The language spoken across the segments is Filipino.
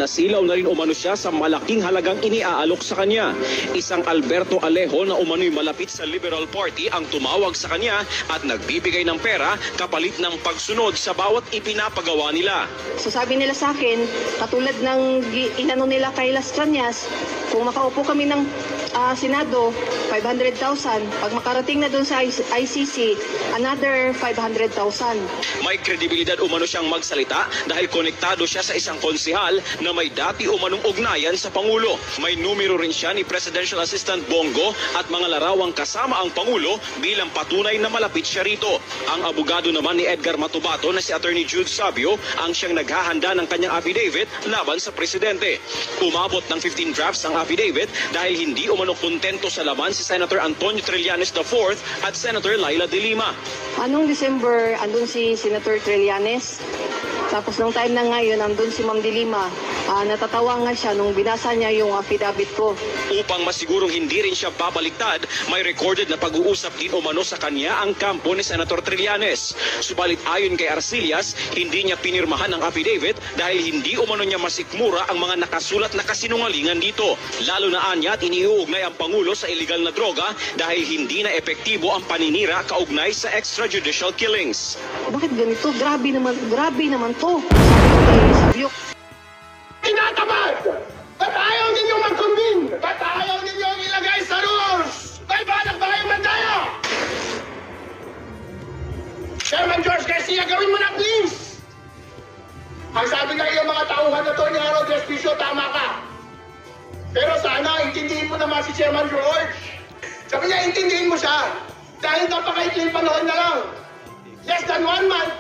nasilaw na rin umano siya sa malaking halagang iniaalok sa kanya. Isang Alberto Alejo na umano'y malapit sa Liberal Party ang tumawag sa kanya at nagbibigay ng pera kapalit ng pagsunod sa bawat ipinapagawa nila. So sabi nila sa akin, katulad ng inano nila kay Las Cañas, kung makaupo kami ng Senado, 500,000. Pag makarating na doon sa ICC, another 500,000. May kredibilidad umano siyang magsalita dahil konektado siya sa isang konsehal na may dati umanong ugnayan sa Pangulo. May numero rin siya ni Presidential Assistant Bongo at mga larawang kasama ang Pangulo bilang patunay na malapit siya rito. Ang abogado naman ni Edgar Matubato na si Attorney Jude Sabio ang siyang naghahanda ng kanyang affidavit laban sa presidente. Umabot ng 15 drafts ang affidavit dahil hindi umano kontento sa laman si Senator Antonio Trillanes IV at Senator Laila De Lima. Anong December, andun si Senator Trillanes. Tapos nung time na ngayon, andun si Ma'am De Lima. Natatawa nga siya nung binasa niya yung affidavit ko. Upang masigurong hindi rin siya babaliktad, may recorded na pag-uusap din umano sa kanya ang kampo ni Senator Trillanes. Subalit ayon kay Arcillas, hindi niya pinirmahan ang affidavit dahil hindi umano niya masikmura ang mga nakasulat na kasinungalingan dito. Lalo na anya at iniuugnay ang Pangulo sa illegal na droga dahil hindi na epektibo ang paninira kaugnay sa extrajudicial killings. Bakit ganito? Grabe naman to. Sabi ko kay Tinatamad! Ba't ayaw ninyo mag-convene? Ba't ayaw ninyo ilagay sa rules? May balak ba kayong mandaya? Chairman George Garcia, gawin mo na please! Ang sabi nga yung mga tauhan na to ni Harold Respicio, tama ka. Pero sana, intindihin mo naman si Chairman George. Sabi niya, intindihin mo siya. Dahil napakaikling panahon na lang. Less than 1 month,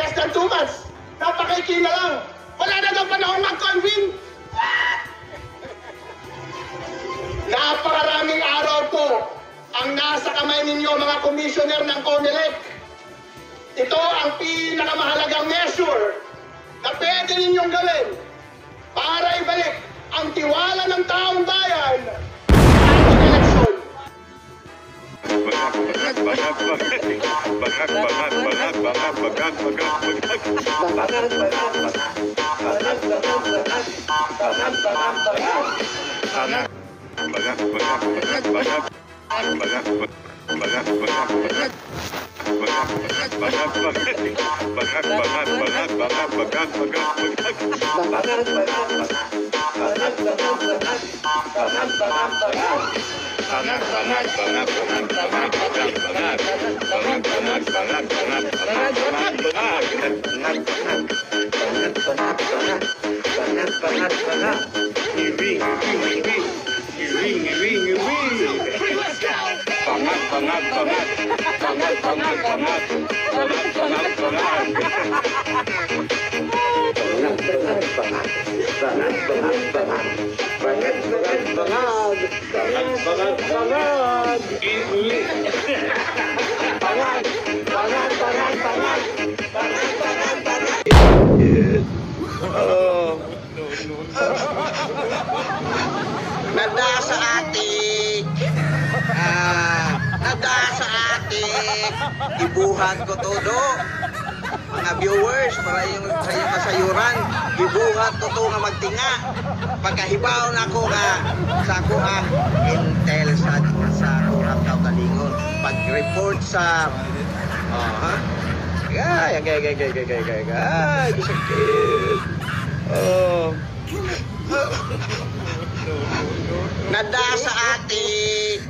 less than 2 months. Napakaikling na lang. Wala na daw panahon mag-convene. Napakaraming araw po ang nasa kamay ninyo mga commissioner ng COMELEC. Ito ang pinakamahalagang measure na pwede ninyong gawin para ibalik ang tiwala ng taong bayan sa eleksyon. Nada sa atik, ibuhat ko todo. Mga viewers, para yung sa iyong kasayuran, ibuhat ko to nga magtinga. Pagkahibaw na ako nga sa ako ang intel sa Kurang Kaugalingon. Pag-report sa... Gay, sakit. Nada sa atik.